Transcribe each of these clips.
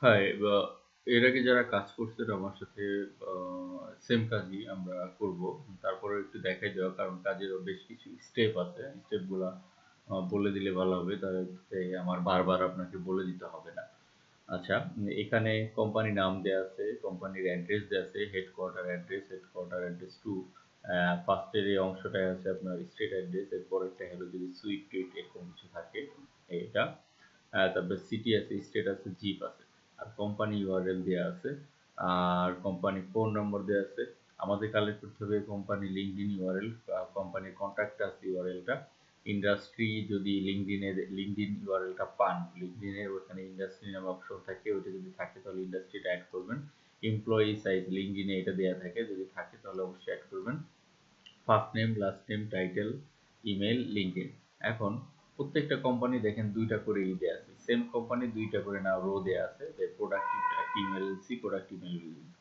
হ্যাঁ, এর আগে যারা কাজ করছে আমার সাথে সেম কাজই আমরা করব। তারপরে একটু দেখাই দেওয়া, কারণ কাজেরও বেশ কিছু স্টেপ আছে। স্টেপগুলা বলে দিলে ভালো হবে, তাতে আমার বারবার আপনাকে বলে দিতে হবে না। আচ্ছা, এখানে কোম্পানি নাম দেয়া আছে, কোম্পানির অ্যাড্রেস দেয়া আছে, হেডকোয়ার্টার অ্যাড্রেস টু ফার্স্টের এই অংশটায় আছে আপনার স্ট্রিট অ্যাড্রেস, এরপরেরটা হলো যদি সুইট এরকম কিছু থাকে এটা। তারপরে সিটি আছে, স্টেট আছে, জিপ আছে, আর কোম্পানি ইউআরএল দেওয়া আছে, আর কোম্পানি ফোন নম্বর দেওয়া আছে। আমাদের কালেক্ট করতে হবে কোম্পানি লিঙ্কডিন ইউআরএল, কোম্পানির কন্ট্যাক্ট আছে ইউআরএলটা, ইন্ডাস্ট্রি যদি লিঙ্কডিন ইউআরএলটা পান, লিঙ্কডিনের ওখানে ইন্ডাস্ট্রি নামে অপশন থাকে, ওইটা যদি থাকে তাহলে ইন্ডাস্ট্রিটা অ্যাড করবেন। এমপ্লয়ি সাইজ লিঙ্কডিনে এটা দেওয়া থাকে, যদি থাকে তাহলে অবশ্যই অ্যাড করবেন। First name, last name, title, email, LinkedIn. এখন প্রত্যেকটা কোম্পানি দেখেন দুইটা করে দেয়া আছে, সেম কোম্পানি দুইটা করে না রো দেয়া আছে, যে productive team LLC, productive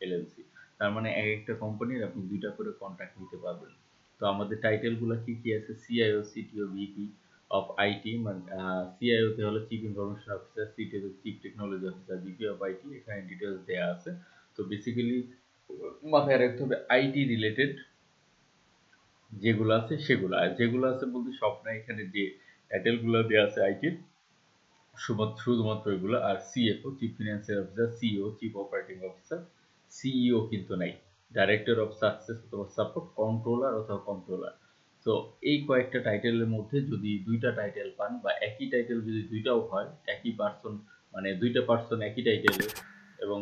LLC. তার মানে এক একটা কোম্পানির আপনি দুইটা করে কন্ট্রাক্ট নিতে পারবেন। তো আমাদের টাইটেল গুলা কি কি আছে? CIO, CTO, VP of IT, মানে সিআইও তে হলো চিফ ইনফরমেশন অফিসার, সিটিও তে chief technology officer, VP of IT, এখানে ডিটেলস দেয়া আছে। তো বেসিক্যালি মাথায় রাখতে হবে আইটি রিলেটেড যেগুলো আছে সেগুলো, আর যেগুলো আছে বলতে সব না, এখানে যে টাইটেল গুলো দেওয়া আছে আইটির শুধুমাত্র এগুলো। আর CFO, chief financial officer, CEO, chief operating officer, CEO কিন্তু নাই, ডাইরেক্টর অফ সাকসেস অথবা সাপোর্ট, কন্ট্রোলার অথবা কন্ট্রোলার। তো এই কয়েকটা টাইটেলের মধ্যে যদি দুইটা টাইটেল পান, বা একই টাইটেল যদি দুইটাও হয়, একই পার্সন, মানে দুইটা পার্সন একই টাইটেলের, এবং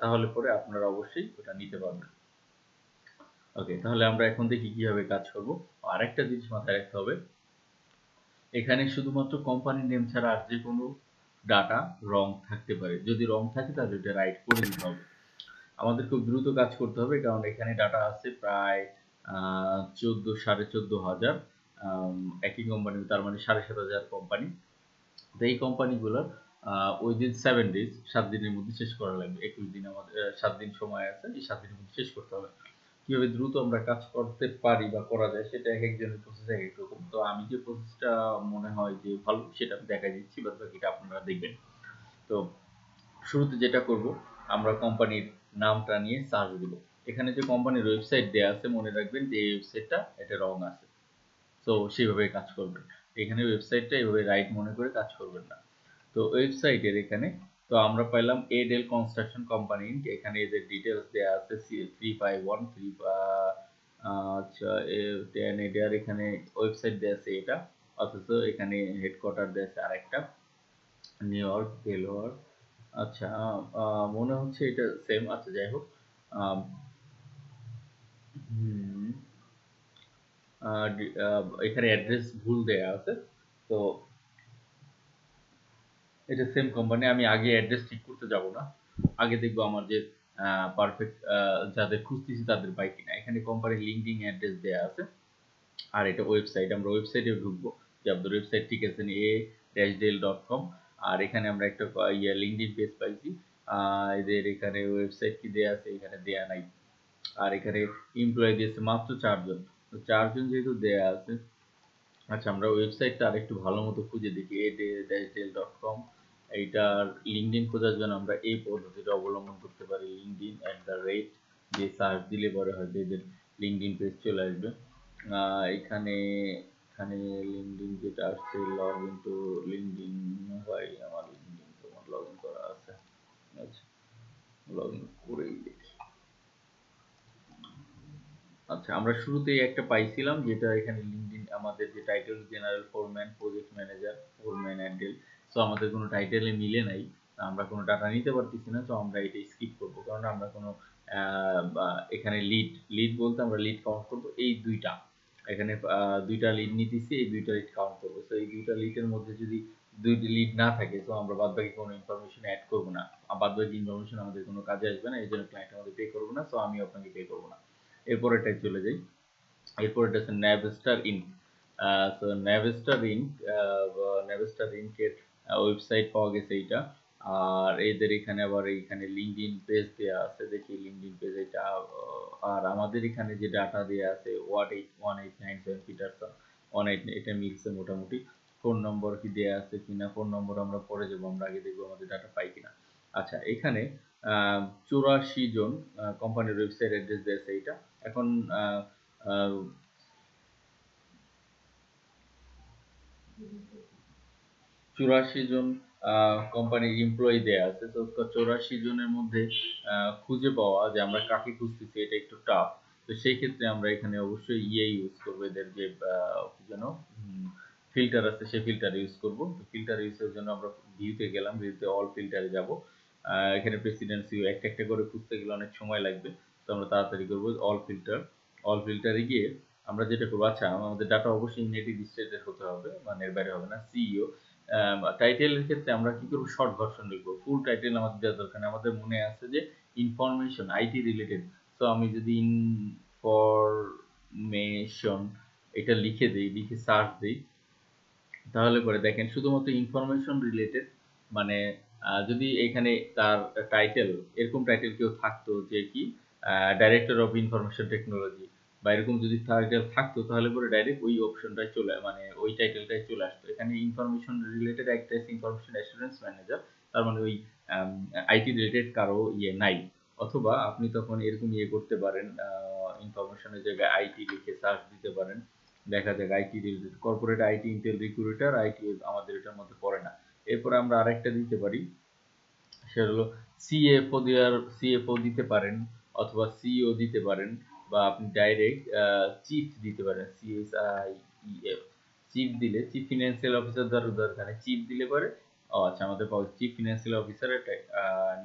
তাহলে পরে আপনারা অবশ্যই ওটা নিতে পারবেন। ওকে, তাহলে আমরা এখন দেখি কিভাবে কাজ করব। আরেকটা জিনিস মাথায় রাখতে হবে, এখানে শুধুমাত্র কোম্পানি নেম ছাড়া আর যে কোনো ডাটা রং থাকতে পারে। যদি রং থাকে তাহলে এটা রাইট করে দিতে হবে। আমাদের খুব দ্রুত কাজ করতে হবে, কারণ এখানে ডাটা আছে প্রায় 14,500 একই কোম্পানি, তার মানে 7,500 কোম্পানি। তো এই কোম্পানিগুলোর উইদিন 7 ডেজ, 7 দিনের মধ্যে শেষ করা লাগবে। 21 দিন আমাদের 7 দিন সময় আছে, এই 7 দিনের মধ্যে শেষ করতে হবে। কিভাবে দ্রুত আমরা কাজ করতে পারি বা করা যায় সেটা এক একজনের প্রসেস এক এক রকম। তো আমি যে প্রসেসটা মনে হয় যে ভালো সেটা আমি দেখাই দিচ্ছি, বাদ বাকিটা আপনারা দেখবেন। তো শুরুতে যেটা করব, আমরা কোম্পানির নামটা নিয়ে সার্চ দিব। এখানে যে কোম্পানির ওয়েবসাইট দেওয়া আছে, মনে রাখবেন যে এই ওয়েবসাইটটা এটা রং আছে, তো সেভাবে কাজ করবেন। এখানে ওয়েবসাইটটা এভাবে রাইট মনে করে কাজ করবেন না। তো ওয়েবসাইটের এখানে, তো আমরা পাইলাম এডেল কনস্ট্রাকশন কোম্পানি, এখানে এদের ডিটেলস দেওয়া আছে, 351 আচ্ছা, 10 এটার এখানে ওয়েবসাইট দেওয়া আছে এটা, অথচ এখানে হেডকোয়ার্টার দেওয়া আছে আরেকটা, নিউ ইয়র্ক, ডেলওয়ার। আচ্ছা, মনে হচ্ছে এটা সেম। আচ্ছা, যাই হোক, আম, হুম, এখানে অ্যাড্রেস ভুল দেয়া আছে। তো এটা সেম কোম্পানি, আমি আগে অ্যাড্রেস ঠিক করতে যাব না, আগে দেখবো আমার যে পারফেক্ট যাদের খুঁজতেছি তাদের পাই কিনা। এখানে কোম্পানির লিঙ্কডিন অ্যাড্রেস দেয়া আছে, আর এটা ওয়েবসাইট, আমরা ওয়েবসাইটে ঢুকবো যে আপনাদের ওয়েবসাইট ঠিক আছে a-del.com। আর এখানে আমরা একটা লিঙ্কডিন পেজ পাইছি, এদের এখানে ওয়েবসাইট কি দেয়া আছে? এখানে দেয়া নাই। আর এখানে এমপ্লয়ি দিয়েছে মাত্র 4 জন। তো 4 জন যেহেতু দেয়া আছে, আচ্ছা আমরা ওয়েবসাইটটা আরেকটু ভালো মতো খুঁজে দেখি, a-del.com। এইটার লিঙ্কডিন খোঁজার জন্য আমরা এই পদ্ধতিটা অবলম্বন করতে পারি, linkedin@ দিয়ে সার্চ দিলে পরে হয়তো এদের লিঙ্কডিন পেজ চলে আসবে। এখানে এখানে লিঙ্কডিন যেটা আসছে, লগ ইন টু লিঙ্কডিন, ভাই আমার লিঙ্কডিন তো লগ ইন করা আছে। আচ্ছা, লগ ইন করেই দেখি। আচ্ছা, আমরা শুরুতেই একটা পাইছিলাম যেটা এখানে লিঙ্কডইন, আমাদের যে title general foreman, project manager, foreman Adele. So আমাদের কোনো টাইটেলে মিলে নাই, আমরা কোনো ডাটা নিতে পারতেছি না। তো আমরা এটা স্কিপ করবো, কারণ আমরা কোনো এখানে লিড বলতে আমরা লিড কাউন্ট করবো এই দুইটা। এখানে দুইটা লিড নিতেছি, এই দুইটা লিড কাউন্ট করবো। তো এই দুইটা লিডের মধ্যে যদি দুইটি লিড না থাকে, তো আমরা বাদ বাকি কোনো ইনফরমেশন অ্যাড করবো না, বাদ বাকি ইনফরমেশন আমাদের কোনো কাজে আসবে না, এই জন্য ক্লায়েন্ট আমাদের পে করবো না। সো আমি আপনাকে পে করবো না। এরপরেরটায় চলে যাই। এরপরেরটা হচ্ছে ন্যাভস্টার ইনক। তো ন্যাভস্টার ইনকের ওয়েবসাইট পাওয়া গেছে এইটা। আর এদের এখানে আবার এইখানে লিঙ্কডইন পেজ দেওয়া আছে, দেখি লিঙ্কডইন পেজ এটা। আর আমাদের এখানে যে ডাটা দেওয়া আছে 181897 পিটারসন 18, এটা মিলছে মোটামুটি। ফোন নম্বর কি দেওয়া আছে কিনা, ফোন নম্বর আমরা পরে যাবো, আমরা আগে দেখবো আমাদের ডাটা পাই কিনা। আচ্ছা, এখানে 84 জন কোম্পানির ওয়েবসাইট অ্যাড্রেস দিয়েছে এটা। এখন আহ, আহ, 84 জন কোম্পানির এমপ্লয়ি দেয়া আছে। তো 84 জনের মধ্যে খুঁজে পাওয়া যে আমরা কাকে খুঁজতেছি এটা একটু টাফ। তো সেই ক্ষেত্রে আমরা এখানে অবশ্যই ইউজ করবো, এদের যে কি যেন ফিল্টার আছে সেই ফিল্টার ইউজ করব। ফিল্টার ইউজের জন্য আমরা ভিউতে গেলাম, ভিউতে অল ফিল্টারে যাব। এখানে প্রেসিডেন্সি একটা একটা করে খুঁজতে গেলে অনেক সময় লাগবে, তো আমরা তাড়াতাড়ি করবো অল ফিল্টার। অল ফিল্টারে গিয়ে আমরা যেটা করবো, আচ্ছা আমাদের ডাটা অবশ্যই নেটিভ স্টেটের হতে হবে, মানে এর বাইরে হবে না। সিইও টাইটেলের ক্ষেত্রে আমরা কি করবো, শর্ট ভার্সন লিখবো, ফুল টাইটেল আমাদের দেওয়ার দরকার নেই। আমাদের মনে আছে যে ইনফরমেশন আইটি রিলেটেড, তো আমি যদি ইনফরমেশন এটা লিখে দিই, লিখে সার্চ দিই, তাহলে পরে দেখেন শুধুমাত্র ইনফরমেশন রিলেটেড, মানে যদি এখানে তার টাইটেল, এরকম টাইটেল কেউ থাকতো যে কি ডাইরেক্টর অফ ইনফরমেশন টেকনোলজি বা এরকম যদি টাইটেল থাকতো, তাহলে পরে ডাইরেক্ট ওই অপশনটাই চলে, মানে ওই টাইটেলটাই চলে আসতো। এখানে ইনফরমেশন রিলেটেড একটা ইনফরমেশন অ্যাসুরেন্স ম্যানেজার, তার মানে ওই আইটি রিলেটেড কারো ইয়ে নাই। অথবা আপনি তখন এরকম ইয়ে করতে পারেন, ইনফরমেশনের জায়গায় আইটি লিখে সার্চ দিতে পারেন, দেখা যাক IT related corporate IT Intel recruiter IT, আমাদের এটার মধ্যে পড়ে না। এরপরে আমরা আরেকটা দিতে পারি, সেটা হলো সিএফও দেওয়ার, সিএফও দিতে পারেন অথবা সিইও দিতে পারেন, বা আপনি ডাইরেক্ট চিফ দিতে পারেন, সিএসআইইএফ। চিফ দিলে চিফ ফিনান্সিয়াল অফিসার দরকার, চিফ দিলে পরে আচ্ছা আমাদের পাবো চিফ ফিনান্সিয়াল অফিসার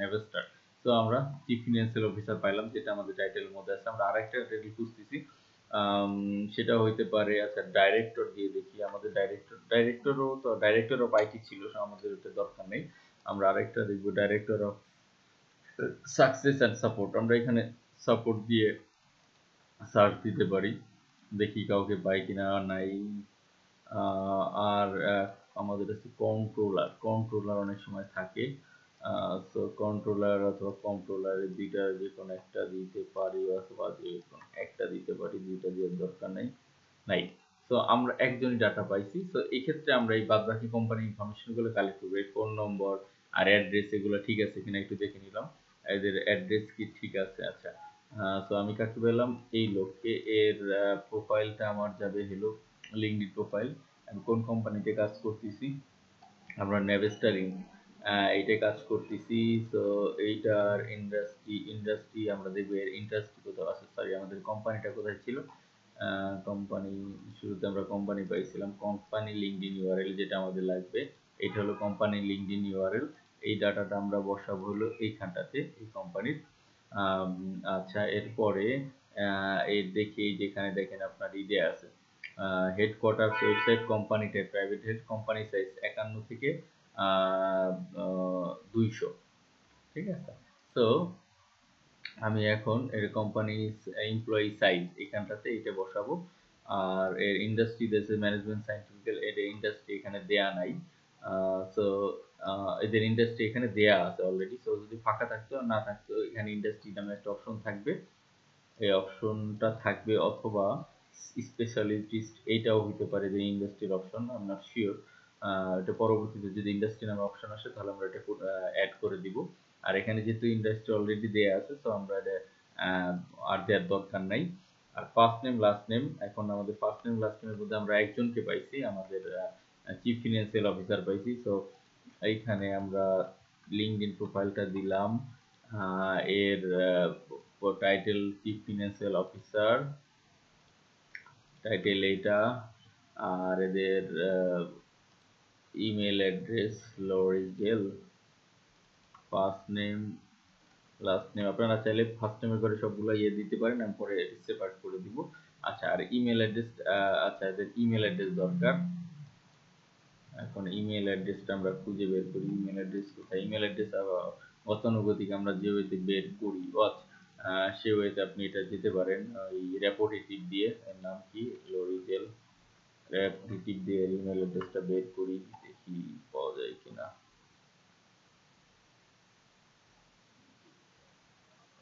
নেভেস্টার। তো আমরা চিফ ফিনান্সিয়াল অফিসার পাইলাম, যেটা আমাদের টাইটেলের মধ্যে আছে। আমরা আরেকটা টাইটেল খুঁজতেছি, সেটা হইতে পারে, আচ্ছা ডাইরেক্টর দিয়ে দেখি, আমাদের ডাইরেক্টরও তো ডাইরেক্টর অফ আইটি ছিল, আমাদের ওটা দরকার নেই। আমরা আরেকটা দেখবো, director of success and support. আমরা এখানে সাপোর্ট দিয়ে সার্চ দিতে পারি, দেখি কাউকে পাই কিনা। নাই। আর আমাদের কাছে কন্ট্রোলার, কন্ট্রোলার অনেক সময় থাকে। তো কন্ট্রোলার অথবা কন্ট্রোলার এই দুইটা যে কোনো একটা দিতে পারি, অথবা যে কোনো একটা দিতে পারি, দুইটা দেওয়ার দরকার নেই। নাই। তো আমরা একজনই ডাটা পাইছি। তো এক্ষেত্রে আমরা এই বাদবাকি কোম্পানির ইনফরমেশন গুলো কালেক্ট করবো, এই ফোন নম্বর আর অ্যাড্রেস এগুলো ঠিক আছে কিনা একটু দেখে নিলাম। এদের অ্যাড্রেস কি ঠিক আছে। আচ্ছা, তো আমি কাকে পেলাম, এই লোককে। এর প্রোফাইলটা আমার যাবে হলো লিঙ্কডইন প্রোফাইল। আমি কোন কোম্পানিতে কাজ করতেছি, আমরা নেভেস্টারিং এইটা কাজ করতেছি। তো এইটার ইন্ডাস্ট্রি আমরা দেখবো, এর ইন্ডাস্ট্রি কোথাও আছে, সরি আমাদের কোম্পানিটা কোথায় ছিল। কোম্পানি, শুরুতে আমরা কোম্পানি পাইছিলাম, কোম্পানি লিঙ্কডইন ইউআরএল যেটা আমাদের লাগবে, এটা হলো কোম্পানি লিঙ্কডইন ইউআরএল। এই ডাটাটা আমরা বসাবো হলো এইখানটাতে, এই কোম্পানির। আচ্ছা, এরপরে এর দেখি যেখানে দেখেন আপনার ইডে আছে headquarter website, company type private head, company size 51 থেকে 200, ঠিক আছে। তো আমি এখন এর কোম্পানি এমপ্লয়ি সাইজ এখানটাতে এটা বসাবো। আর এর ইন্ডাস্ট্রি দেশে ম্যানেজমেন্ট সায়েন্টিফিক্যাল, এর ইন্ডাস্ট্রি এখানে দেয়া নাই। তো এদের ইন্ডাস্ট্রি এখানে দেয়া আছে অলরেডি। তো যদি ফাঁকা থাকতো না থাকতো, এখানে ইন্ডাস্ট্রি নামে একটা অপশন থাকবে, এই অপশনটা থাকবে, অথবা স্পেশালিস্ট এইটাও হতে পারে যে ইন্ডাস্ট্রির option, I am not sure. এটা পরবর্তীতে যদি ইন্ডাস্ট্রি নামে অপশন আসে তাহলে আমরা এটা অ্যাড করে দিব। আর এখানে যেহেতু ইন্ডাস্ট্রি অলরেডি দেয়া আছে, তো আমরা এটা আর দেওয়ার দরকার নাই। আর ফার্স্ট নেম লাস্ট নেম, এখন আমাদের ফার্স্ট নেম লাস্ট নেমের মধ্যে আমরা একজনকে পাইছি, আমাদের চিফ ফিনান্সিয়াল অফিসার পাইছি। তো এইখানে আমরা লিঙ্কডইন প্রোফাইলটা দিলাম, এর title chief financial officer, title এইটা। আর এদের ইমেল অ্যাড্রেস লরিজেল, ফার্স্ট নেম লাস্ট নেম, আপনারা চাইলে ফার্স্ট নেমের করে সবগুলো ইয়ে দিতে পারেন, আমি পরে সেপারেট করে দিব। আচ্ছা, আর ইমেল অ্যাড্রেস, আচ্ছা এদের ইমেল অ্যাড্রেস দরকার। এখন ইমেল অ্যাড্রেসটা আমরা খুঁজে বের করি, ইমেল অ্যাড্রেস কোথায়। ইমেল অ্যাড্রেস গতানুগতিক আমরা যে ওয়েতে বের করি, সে ওয়েতে আপনি এটা যেতে পারেন, ওই রেপোটেটিভ দিয়ে, এর নাম কি, লরিজেল, রেপোটেটিভ দিয়ে ইমেল অ্যাড্রেসটা বের করি, দেখি পাওয়া যায় কিনা।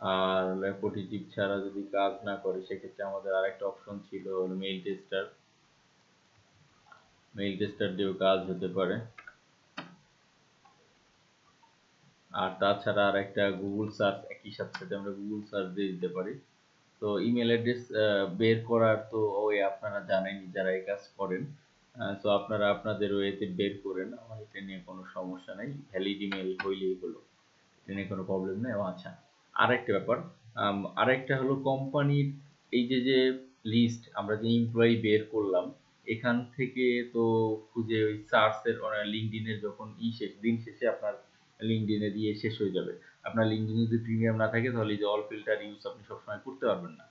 আর রেপোটেটিভ ছাড়া যদি কাজ না করে, সেক্ষেত্রে আমাদের আরেকটা অপশন ছিল মেইল টেস্টার, মেইল টেস্টার দিয়েও কাজ হতে পারে। আর তাছাড়া আর একটা গুগল সার্চ, একই সাথে সাথে আমরা গুগল সার্চ দিয়ে দিতে পারি। তো ইমেল অ্যাড্রেস বের করার তো ওই আপনারা জানেনই যারা এই কাজ করেন। তো আপনারা আপনাদের ওয়েতে বের করেন, আমার এটা নিয়ে কোনো সমস্যা নাই, ভ্যালিড ইমেল হইলেই হলো, এটা নিয়ে কোনো প্রবলেম নেই। ও আচ্ছা, আরেকটা ব্যাপার, আরেকটা হলো কোম্পানির এই যে যে লিস্ট আমরা যে এমপ্লয়ি বের করলাম, এখান থেকে তো খুঁজে ওই সার্চের লিঙ্কডইনের যখন শেষ দিন শেষে আপনার লিঙ্কডইনে দিয়ে শেষ হয়ে যাবে। আপনার লিঙ্কডইনে যদি প্রিমিয়াম না থাকে তাহলে এই যে অল ফিল্টার ইউজ আপনি সবসময় করতে পারবেন না।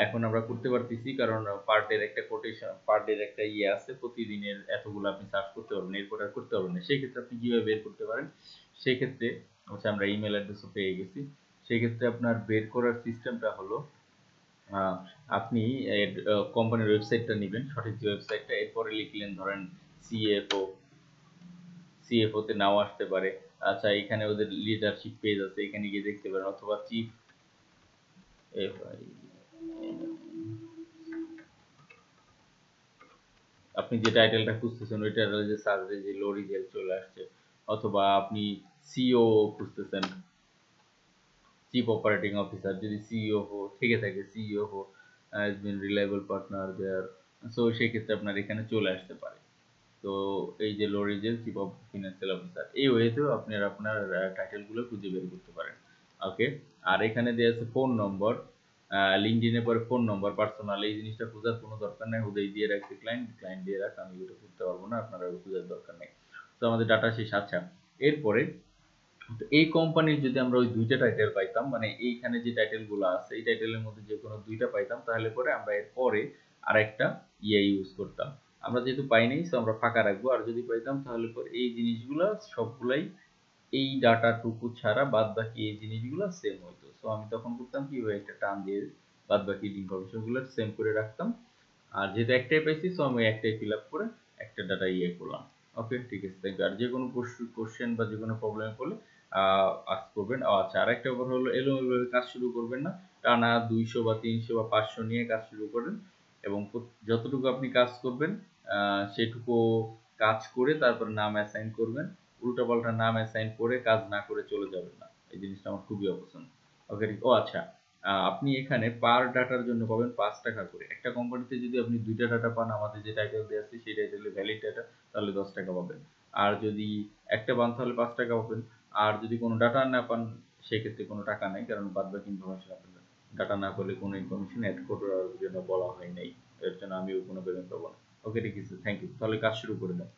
এখন আমরা করতে পারতেছি কারণ পার ডের একটা কোটেশন, পার ডের একটা ইয়ে আছে, প্রতিদিনের এতগুলো আপনি সার্চ করতে পারবেন, এরপর আর করতে পারবেন না। সেই ক্ষেত্রে আপনি কিভাবে বের করতে পারেন? সেই ক্ষেত্রে হচ্ছে আমরা ইমেল অ্যাড্রেসও পেয়ে গেছি। সেই ক্ষেত্রে আপনার বের করার সিস্টেমটা হলো, আহ, আপনি কোম্পানির ওয়েবসাইটটা নেবেন, সঠিক যে ওয়েবসাইটটা, এরপরে লিখলেন ধরেন সিএফও, সিএফও তে নাও আসতে পারে। আচ্ছা, এখানে ওদের লিডারশিপ পেজ আছে, এখানে গিয়ে দেখতে পারেন, অথবা চিফ এফ আপনি যে টাইটেলটা খুঁজতেছেন ওই টাইটেল যে সার্চে যে লো রিজেল্ট চলে আসছে, অথবা আপনি সিও খুঁজতেছেন, চিফ অপারেটিং অফিসার, যদি সিইও থেকে থাকে, CEO has been reliable partner there, so সেই ক্ষেত্রে আপনার এখানে চলে আসতে পারে। তো এই যে লো রিজেল চিফ অফ ফিনান্সিয়াল অফিসার, এই ওয়েতেও আপনি আপনার টাইটেলগুলো খুঁজে বের করতে পারেন। ওকে, আর এখানে দেওয়া আছে ফোন নম্বর, লিঙ্কডিনের পরে ফোন নম্বর পার্সোনাল, এই জিনিসটা খোঁজার কোনো দরকার নেই, হুদাই দিয়ে রাখছে ক্লায়েন্ট, ক্লায়েন্ট দিয়ে রাখ, আমি এটা করতে পারবো না, আপনারা খোঁজার দরকার নেই। তো আমাদের ডাটা শেষ। আচ্ছা, এরপরে তো এই কোম্পানির যদি আমরা ওই দুইটা টাইটেল পাইতাম, মানে এইখানে যে টাইটেল গুলো আছে এই টাইটেলের মধ্যে যে কোনো দুইটা পাইতাম, তাহলে পরে আমরা এর পরে আরেকটা ইউজ করতাম। আমরা যেহেতু পাইনি তো আমরা ফাঁকা রাখবো, আর যদি পাইতাম তাহলে পরে এই জিনিসগুলো সবগুলাই এই ডাটাটুকু ছাড়া বাদ বাকি এই জিনিসগুলো সেম হইতো। তো আমি তখন করতাম কি, ওই একটা টান দিয়ে বাদ বাকি ইনফরমেশন গুলো সেম করে রাখতাম। আর যেহেতু একটাই পাইছি তো আমি একটাই ফিল আপ করে একটা ডাটা করলাম। ওকে, ঠিক আছে, থ্যাংক ইউ। আর যে কোনো কোশ্চেন বা যে কোনো প্রবলেমে পড়লে আস্ক করবেন। আচ্ছা, আরেকটা ব্যাপার হলো, এলোমেলোভাবে কাজ শুরু করবেন না, টানা 200 বা 300 বা 500 নিয়ে কাজ শুরু করেন, এবং যতটুকু আপনি কাজ করবেন সেটুকু কাজ করে তারপর নাম অ্যাসাইন করবেন। উল্টাপাল্টা নাম অ্যাসাইন করে কাজ না করে চলে যাবেন না, এই জিনিসটা আমার খুবই অপছন্দ। ওকে, আচ্ছা, আপনি এখানে পার ডাটার জন্য পাবেন 5 টাকা করে। একটা কোম্পানিতে যদি আপনি দুইটা ডাটা পান, আমাদের যে টাইটেল দেওয়া আছে সেই টাইটেলে ভ্যালিড ডাটা, তাহলে 10 টাকা পাবেন। আর যদি একটা পান তাহলে 5 টাকা পাবেন। আর যদি কোনো ডাটা না পান সেক্ষেত্রে কোনো টাকা নেই, কারণ বাদ বাকি ইনফরমেশন আপনার ডাটা না করলে কোনো ইনফরমেশন অ্যাড করার জন্য বলা হয় নাই, এর জন্য আমিও কোনো পেমেন্ট পাবো না। ওকে, ঠিক আছে, থ্যাংক ইউ। তাহলে কাজ শুরু করে দাও।